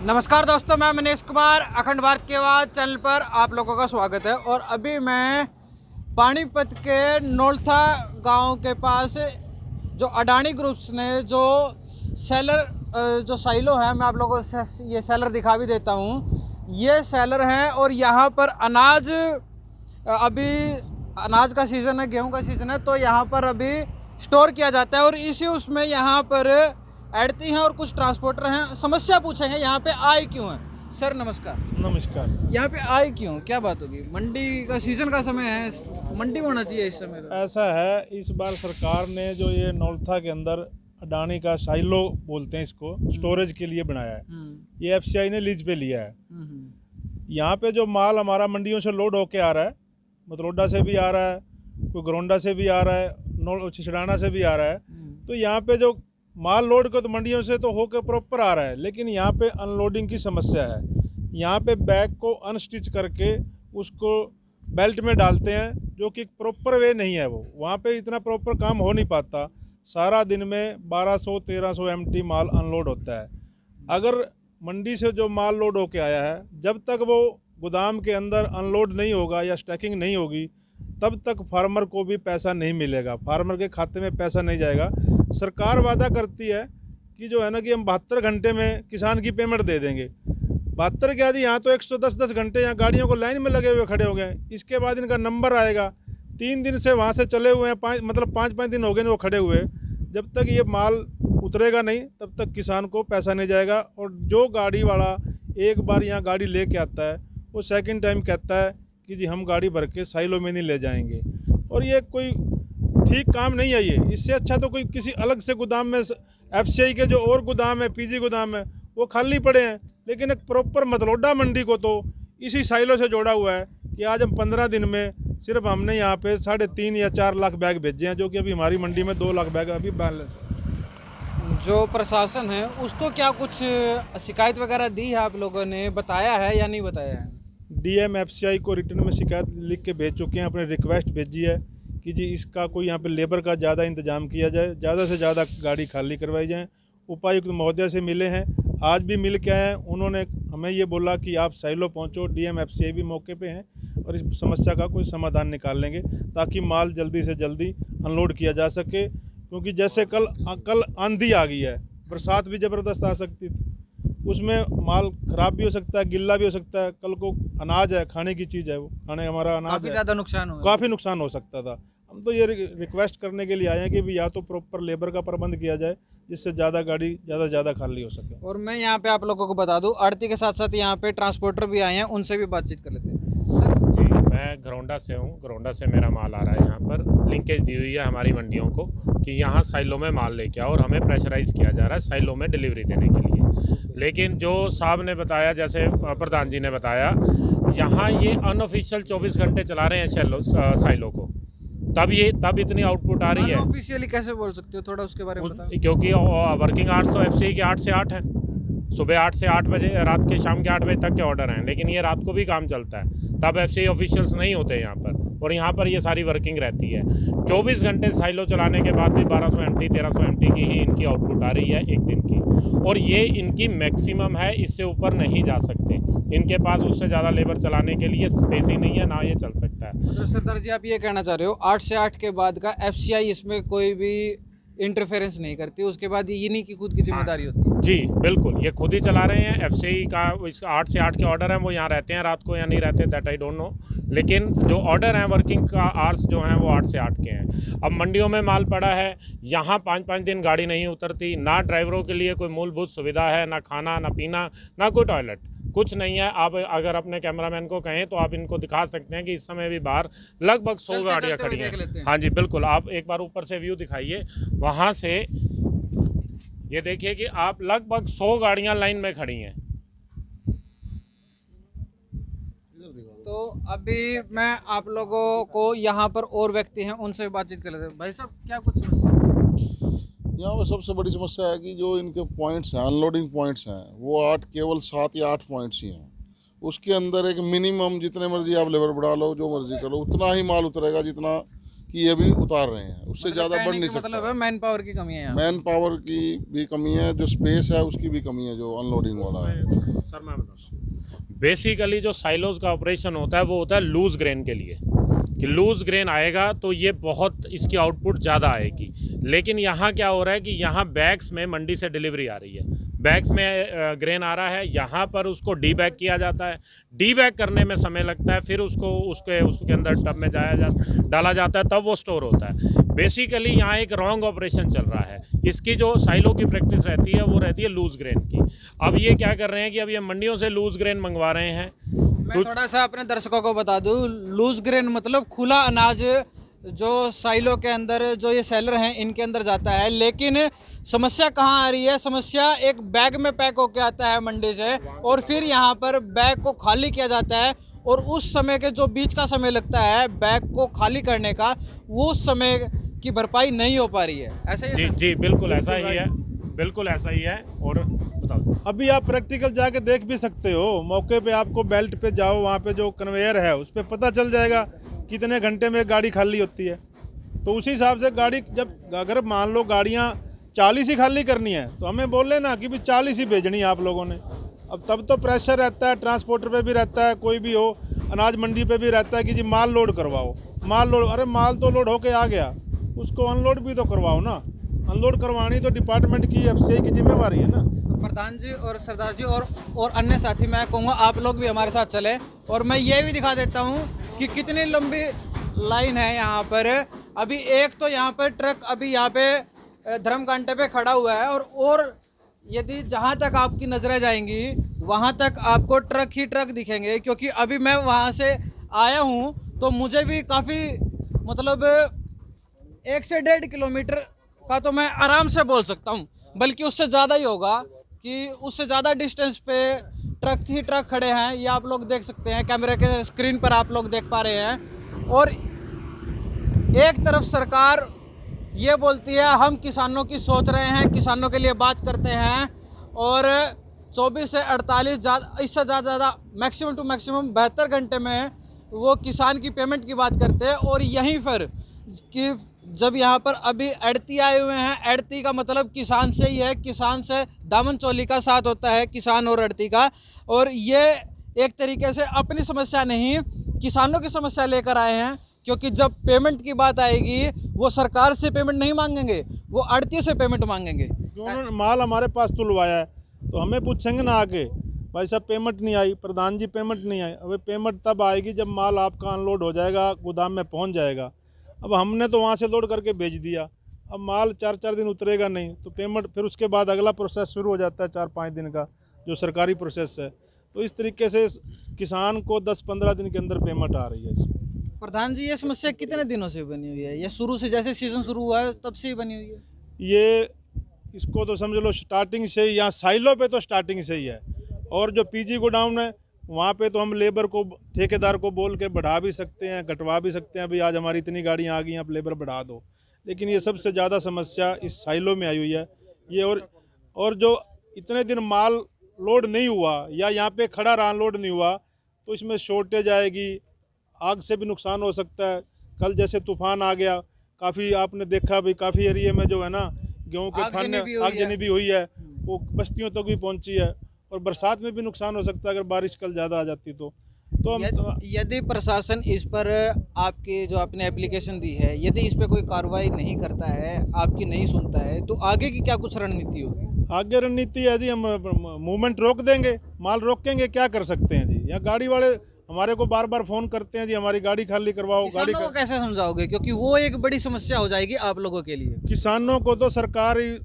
नमस्कार दोस्तों, मैं मनीष कुमार अखंड भारत के आवाज़ चैनल पर आप लोगों का स्वागत है। और अभी मैं पानीपत के नोलथा गांव के पास जो अडानी ग्रुप्स ने जो साइलो है, मैं आप लोगों को ये सेलर दिखा भी देता हूँ। ये सेलर हैं और यहाँ पर अभी अनाज का सीज़न है, गेहूँ का सीज़न है, तो यहाँ पर अभी स्टोर किया जाता है। और इसी उसमें यहाँ पर ऐडती हैं और कुछ ट्रांसपोर्टर हैं। समस्या पूछेंगे यहाँ पे आए क्यों हैं। सर नमस्कार। नमस्कार। यहाँ पे आए क्यों, क्या बात होगी? मंडी का सीजन का समय है, मंडी में होना चाहिए इस समय तो। ऐसा है, इस बार सरकार ने जो ये नौलथा के अंदर अडानी का साइलो बोलते हैं इसको, स्टोरेज के लिए बनाया है। ये एफसीआई ने लीज पे लिया है। यहाँ पे जो माल हमारा मंडियों से लोड होके आ रहा है, मतरोडा से भी आ रहा है, कोई गरोंडा से भी आ रहा है, छिछड़ाना से भी आ रहा है। तो यहाँ पे जो माल लोड को तो मंडियों से तो होकर प्रॉपर आ रहा है, लेकिन यहाँ पे अनलोडिंग की समस्या है। यहाँ पे बैग को अनस्टिच करके उसको बेल्ट में डालते हैं, जो कि प्रॉपर वे नहीं है। वो वहाँ पे इतना प्रॉपर काम हो नहीं पाता। सारा दिन में 1200-1300 एमटी माल अनलोड होता है। अगर मंडी से जो माल लोड होके आया है, जब तक वो गोदाम के अंदर अनलोड नहीं होगा या स्टैकिंग नहीं होगी, तब तक फार्मर को भी पैसा नहीं मिलेगा, फार्मर के खाते में पैसा नहीं जाएगा। सरकार वादा करती है कि जो है ना कि हम 72 घंटे में किसान की पेमेंट दे देंगे। 72 क्या जी, यहाँ तो 110 घंटे यहाँ गाड़ियों को लाइन में लगे हुए खड़े हो गए। इसके बाद इनका नंबर आएगा। 3 दिन से वहाँ से चले हुए हैं, 5 दिन हो गए वो खड़े हुए। जब तक ये माल उतरेगा नहीं, तब तक किसान को पैसा नहीं जाएगा। और जो गाड़ी वाला एक बार यहाँ गाड़ी ले कर आता है, वो सेकेंड टाइम कहता है कि जी हम गाड़ी भर के साइलो में नहीं ले जाएंगे। और ये कोई ठीक काम नहीं है ये। इससे अच्छा तो कोई किसी अलग से गोदाम में, एफसीआई के जो और गोदाम है, पीजी गोदाम है, वो खाली पड़े हैं। लेकिन एक प्रॉपर मतलोडा मंडी को तो इसी साइलो से जोड़ा हुआ है कि आज हम 15 दिन में सिर्फ हमने यहाँ पे 3.5 या 4 लाख बैग भेजे हैं, जो कि अभी हमारी मंडी में 2 लाख बैग अभी बैलेंस है। जो प्रशासन है उसको क्या कुछ शिकायत वगैरह दी है, आप लोगों ने बताया है या नहीं बताया है? डीएम एफसीआई को रिटर्न में शिकायत लिख के भेज चुके हैं, अपने रिक्वेस्ट भेजी है कि जी इसका कोई यहाँ पे लेबर का ज़्यादा इंतजाम किया जाए, ज़्यादा से ज़्यादा गाड़ी खाली करवाई जाए। उपायुक्त महोदय से मिले हैं, आज भी मिल के आए हैं। उन्होंने हमें ये बोला कि आप साइलो पहुँचो, डीएम एफसीआई भी मौके पे हैं और इस समस्या का कोई समाधान निकाल लेंगे, ताकि माल जल्दी से जल्दी अनलोड किया जा सके। क्योंकि जैसे कल आंधी आ गई है, बरसात भी ज़बरदस्त आ सकती थी, उसमें माल ख़राब भी हो सकता है, गिल्ला भी हो सकता है। कल को अनाज है, खाने की चीज़ है, वो खाने हमारा अनाज काफ़ी ज़्यादा नुकसान हो, काफ़ी नुकसान हो सकता था। हम तो ये रिक्वेस्ट करने के लिए आए हैं कि भी या तो प्रॉपर लेबर का प्रबंध किया जाए, जिससे ज़्यादा गाड़ी ज़्यादा खाली हो सके। और मैं यहाँ पे आप लोगों को बता दूँ, आड़ती के साथ साथ यहाँ पे ट्रांसपोर्टर भी आए हैं, उनसे भी बातचीत कर लेते हैं। सर जी, मैं घरौंडा से हूँ। घरौंडा से मेरा माल आ रहा है। यहाँ पर लिंकेज दी हुई है हमारी मंडियों को कि यहाँ साइलो में माल लेके आओ, और हमें प्रेशराइज़ किया जा रहा है साइलो में डिलीवरी देने के लिए। लेकिन जो साहब ने बताया, जैसे प्रधान जी ने बताया, यहाँ ये अनऑफिशियल 24 घंटे चला रहे हैं साइलो को, तब इतनी आउटपुट आ रही है। ऑफिशियली कैसे बोल सकते हो, थोड़ा उसके बारे में बताओ। क्योंकि वर्किंग आवर्स तो एफसीआई के 8 से 8 है, सुबह 8 से 8 बजे, रात के शाम के 8 बजे तक के ऑर्डर हैं। लेकिन ये रात को भी काम चलता है, तब एफसीआई ऑफिशियल्स नहीं होते यहाँ पर, और यहाँ पर ये सारी वर्किंग रहती है। 24 घंटे साइलो चलाने के बाद भी 1200 एमटी 1300 एमटी की ही इनकी आउटपुट आ रही है एक दिन की, और ये इनकी मैक्सिमम है, इससे ऊपर नहीं जा सकते। इनके पास उससे ज़्यादा लेबर चलाने के लिए स्पेस ही नहीं है, ना ये चल सकता है। तो सरदार जी, आप ये कहना चाह रहे हो 8 से 8 के बाद का एफसीआई इसमें कोई भी इंटरफेरेंस नहीं करती, उसके बाद इन्हीं की खुद की जिम्मेदारी होती है? जी बिल्कुल, ये खुद ही चला रहे हैं। एफसीआई का 8 से 8 के ऑर्डर हैं, वो यहाँ रहते हैं रात को या नहीं रहते, दैट आई डोंट नो। लेकिन जो ऑर्डर हैं, वर्किंग का आवर्स जो हैं, वो 8 से 8 के हैं। अब मंडियों में माल पड़ा है, यहाँ 5-5 दिन गाड़ी नहीं उतरती, ना ड्राइवरों के लिए कोई मूलभूत सुविधा है, ना खाना, ना पीना, ना कोई टॉयलेट, कुछ नहीं है। आप अगर अपने कैमरामैन को कहें तो आप इनको दिखा सकते हैं कि इस समय भी बाहर लगभग 100 गाड़ियाँ खड़ी हैं। हाँ जी बिल्कुल, आप एक बार ऊपर से व्यू दिखाइए, वहाँ से ये देखिए कि आप लगभग 100 गाड़ियाँ लाइन में खड़ी हैं। तो अभी मैं आप लोगों को यहाँ पर और व्यक्ति हैं, उनसे बातचीत कर लेते हैं। भाई साहब, क्या कुछ समस्या? यहाँ पे सबसे बड़ी समस्या है कि जो इनके पॉइंट्स हैं, अनलोडिंग पॉइंट्स हैं, वो केवल 7 या 8 पॉइंट्स ही हैं। उसके अंदर एक मिनिमम जितने मर्जी आप लेबर बढ़ा लो, जो मर्जी करो, उतना ही माल उतरेगा जितना कि ये भी उतार रहे हैं, उससे ज़्यादा बढ़ नहीं सकता। मतलब है मैन पावर की कमी है, मैन पावर की भी कमी है, जो स्पेस है उसकी भी कमी है, जो अनलोडिंग वाला है। सर मैं बताऊँ, बेसिकली जो साइलोज का ऑपरेशन होता है वो होता है लूज ग्रेन के लिए, कि लूज ग्रेन आएगा तो ये बहुत इसकी आउटपुट ज़्यादा आएगी। लेकिन यहाँ क्या हो रहा है कि यहाँ बैग्स में मंडी से डिलीवरी आ रही है, बैग्स में ग्रेन आ रहा है, यहाँ पर उसको डी बैग किया जाता है, डी बैग करने में समय लगता है, फिर उसके अंदर टब में डाला जाता है, तब वो स्टोर होता है। बेसिकली यहाँ एक रॉन्ग ऑपरेशन चल रहा है। इसकी जो साइलो की प्रैक्टिस रहती है वो रहती है लूज ग्रेन की। अब ये क्या कर रहे हैं कि अब ये मंडियों से लूज ग्रेन मंगवा रहे हैं। मैं थोड़ा सा अपने दर्शकों को बता दूं, लूज ग्रेन मतलब खुला अनाज जो साइलो के अंदर जो ये सेलर हैं इनके अंदर जाता है। लेकिन समस्या कहाँ आ रही है? समस्या एक बैग में पैक होके आता है मंडी से और फिर यहाँ पर बैग को खाली किया जाता है, और उस समय के जो बीच का समय लगता है बैग को खाली करने का, वो समय की भरपाई नहीं हो पा रही है। ऐसा ही जी जी बिल्कुल ऐसा ही है, बिल्कुल ऐसा ही है। और बताओ, अभी आप प्रैक्टिकल जाके देख भी सकते हो, मौके पे आपको बेल्ट पे जाओ, वहाँ पे जो कन्वेयर है उस पर पता चल जाएगा कितने घंटे में गाड़ी खाली होती है। तो उसी हिसाब से गाड़ी, जब अगर मान लो गाड़ियाँ 40 ही खाली करनी है तो हमें बोल लेना कि भी 40 ही भेजनी है आप लोगों ने। अब तब तो प्रेशर रहता है, ट्रांसपोर्टर पे भी रहता है, कोई भी हो, अनाज मंडी पे भी रहता है कि जी माल लोड करवाओ, माल लोड। अरे माल तो लोड होके आ गया, उसको अनलोड भी तो करवाओ ना। अनलोड करवानी तो डिपार्टमेंट की, एफसीआई की जिम्मेवारी है ना। प्रधान जी और सरदार जी और अन्य साथी, मैं कहूँगा आप लोग भी हमारे साथ चले, और मैं ये भी दिखा देता हूँ कि कितनी लंबी लाइन है यहाँ पर। अभी एक तो यहाँ पर ट्रक अभी यहाँ पे धर्मकांटे पे खड़ा हुआ है, और यदि जहाँ तक आपकी नज़रें जाएंगी वहाँ तक आपको ट्रक ही ट्रक दिखेंगे, क्योंकि अभी मैं वहाँ से आया हूँ तो मुझे भी काफ़ी मतलब 1 से 1.5 किलोमीटर का तो मैं आराम से बोल सकता हूँ, बल्कि उससे ज़्यादा ही होगा, कि उससे ज़्यादा डिस्टेंस पे ट्रक ही ट्रक खड़े हैं। ये आप लोग देख सकते हैं, कैमरे के स्क्रीन पर आप लोग देख पा रहे हैं। और एक तरफ सरकार ये बोलती है हम किसानों की सोच रहे हैं, किसानों के लिए बात करते हैं, और 24 से 48 इससे ज़्यादा मैक्सिमम टू मैक्सिमम 72 घंटे में वो किसान की पेमेंट की बात करते हैं। और यहीं पर कि जब यहाँ पर अभी अड़ती आए हुए हैं, अड़ती का मतलब किसान से ही है, किसान से दामन चोली का साथ होता है, किसान और अड़ती का। और ये एक तरीके से अपनी समस्या नहीं, किसानों की समस्या लेकर आए हैं, क्योंकि जब पेमेंट की बात आएगी वो सरकार से पेमेंट नहीं मांगेंगे, वो अड़ती से पेमेंट मांगेंगे। उन्होंने माल हमारे पास तुलवाया है तो हमें पूछेंगे ना आके, भाई साहब पेमेंट नहीं आई, प्रधान जी पेमेंट नहीं आई। अब पेमेंट तब आएगी जब माल आपका अनलोड हो जाएगा, गोदाम में पहुंच जाएगा। अब हमने तो वहाँ से लोड करके भेज दिया, अब माल 4-4 दिन उतरेगा नहीं तो पेमेंट, फिर उसके बाद अगला प्रोसेस शुरू हो जाता है 4-5 दिन का, जो सरकारी प्रोसेस है। तो इस तरीके से किसान को 10-15 दिन के अंदर पेमेंट आ रही है। प्रधान जी, ये समस्या कितने दिनों से बनी हुई है? ये शुरू से, जैसे सीजन शुरू हुआ है तब से ही बनी हुई है? ये इसको तो समझ लो स्टार्टिंग से ही, यहाँ साइलों पे तो स्टार्टिंग से ही है। और जो पीजी गोडाउन है वहाँ पे तो हम लेबर को, ठेकेदार को बोल के बढ़ा भी सकते हैं, घटवा भी सकते हैं, भाई आज हमारी इतनी गाड़ियाँ आ गई हैं, आप लेबर बढ़ा दो। लेकिन ये सबसे ज़्यादा समस्या इस साइलों में आई हुई है ये। और जो इतने दिन माल लोड नहीं हुआ या यहाँ पे खड़ा रहा, लोड नहीं हुआ, तो इसमें शॉर्टेज आएगी, आग से भी नुकसान हो सकता है। कल जैसे तूफान आ गया, काफ़ी आपने देखा भी, काफ़ी एरिया में जो है ना गेहूँ के खाने आगजनी भी हुई है, वो बस्तियों तक भी पहुँची है। और बरसात में भी नुकसान हो सकता है अगर बारिश कल ज़्यादा आ जाती तो यदि प्रशासन इस पर आपकी जो आपने एप्लीकेशन दी है, यदि इस पर कोई कार्रवाई नहीं करता है, आपकी नहीं सुनता है, तो आगे की क्या कुछ रणनीति होगी? आगे रणनीति है जी, हम मूवमेंट रोक देंगे, माल रोकेंगे, क्या कर सकते हैं जी। यहाँ गाड़ी वाले हमारे को बार बार फ़ोन करते हैं जी, हमारी गाड़ी खाली करवाओ। गाड़ी को कैसे समझाओगे, क्योंकि वो एक बड़ी समस्या हो जाएगी आप लोगों के लिए। किसानों को तो सरकार ही,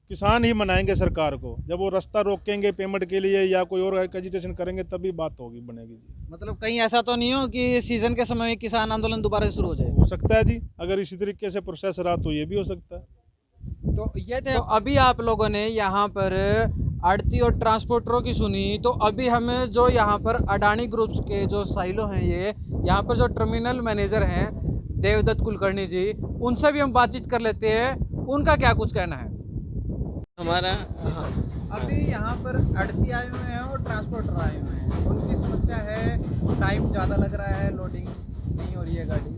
किसान ही मनाएंगे सरकार को, जब वो रास्ता रोकेंगे पेमेंट के लिए या कोई और एजिटेशन करेंगे तभी बात होगी, बनेगी जी। मतलब कहीं ऐसा तो नहीं हो कि सीजन के समय में किसान आंदोलन दोबारा से शुरू हो जाए? हो सकता है जी, अगर इसी तरीके से प्रोसेस रहा तो ये भी हो सकता है। तो ये तो अभी आप लोगों ने यहाँ पर आड़ती और ट्रांसपोर्टरों की सुनी, तो अभी हमें जो यहाँ पर अडानी ग्रुप्स के जो साइलो हैं, ये यहाँ पर जो टर्मिनल मैनेजर हैं देवदत्त कुलकर्णी जी, उनसे भी हम बातचीत कर लेते हैं, उनका क्या कुछ कहना है। हमारा अभी यहाँ पर आड़ती आए हुए हैं और ट्रांसपोर्टर आए हुए हैं, उनकी समस्या है टाइम ज़्यादा लग रहा है, लोडिंग नहीं हो रही है, गाड़ी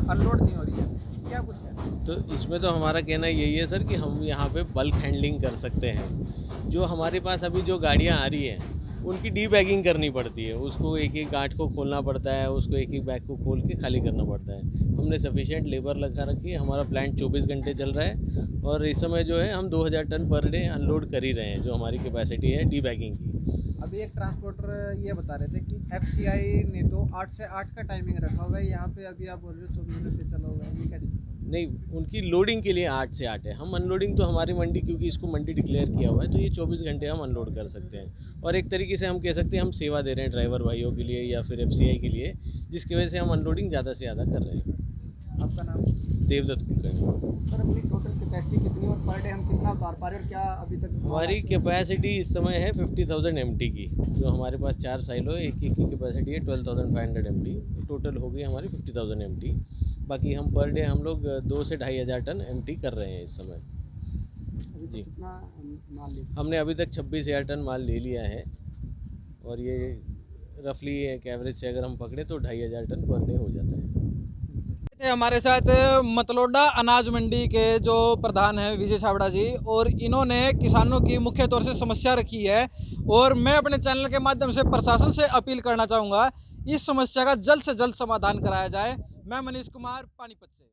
अनलोड नहीं हो रही है, क्या कुछ है? तो इसमें तो हमारा कहना यही है सर कि हम यहाँ पे बल्क हैंडलिंग कर सकते हैं। जो हमारे पास अभी जो गाड़ियाँ आ रही हैं उनकी डी बैगिंग करनी पड़ती है, उसको एक एक गांठ को खोलना पड़ता है, उसको एक एक बैग को खोल के खाली करना पड़ता है। हमने सफिशिएंट लेबर लगा रखी है, हमारा प्लांट 24 घंटे चल रहा है और इस समय जो है हम 2000 टन पर डे अनलोड कर ही रहे हैं, जो हमारी कैपेसिटी है डी बैगिंग की। अभी एक ट्रांसपोर्टर ये बता रहे थे कि एफसीआई ने तो 8 से 8 का टाइमिंग रखा हुआ है, यहाँ पे अभी आप बोल रहे हो 24 घंटे चला हुआ है, ये कैसे? नहीं, उनकी लोडिंग के लिए 8 से 8 है, हम अनलोडिंग तो हमारी मंडी, क्योंकि इसको मंडी डिक्लेयर किया हुआ है, तो ये 24 घंटे हम अनलोड कर सकते हैं। और एक तरीके से हम कह सकते हैं हम सेवा दे रहे हैं ड्राइवर भाइयों के लिए या फिर एफसीआई के लिए, जिसकी वजह से हम अनलोडिंग ज़्यादा से ज़्यादा कर रहे हैं। आपका नाम? देवदत्त कुलकर्णी। सर अपनी टोटल कैपेसिटी कितनी और पर डे हम कितना उतार पा रहे हैं और क्या अभी तक हमारी कैपेसिटी इस समय है 50,000 MT की, जो हमारे पास 4 साइलो है, एक की कैपेसिटी है 12,500 MT, टोटल हो गई हमारी 50,000 MT। बाकी हम पर डे हम लोग 2 से 2,500 टन MT कर रहे हैं इस समय। अभी तक जी। कितना माल लिया? हमने अभी तक 26,000 टन माल ले लिया है और ये रफली एक एवरेज से अगर हम पकड़े तो 2,500 टन पर डे हो जाता है। हमारे साथ मतलोडा अनाज मंडी के जो प्रधान हैं विजय छाबड़ा जी, और इन्होंने किसानों की मुख्य तौर से समस्या रखी है और मैं अपने चैनल के माध्यम से प्रशासन से अपील करना चाहूँगा इस समस्या का जल्द से जल्द समाधान कराया जाए। मैं मनीष कुमार, पानीपत से।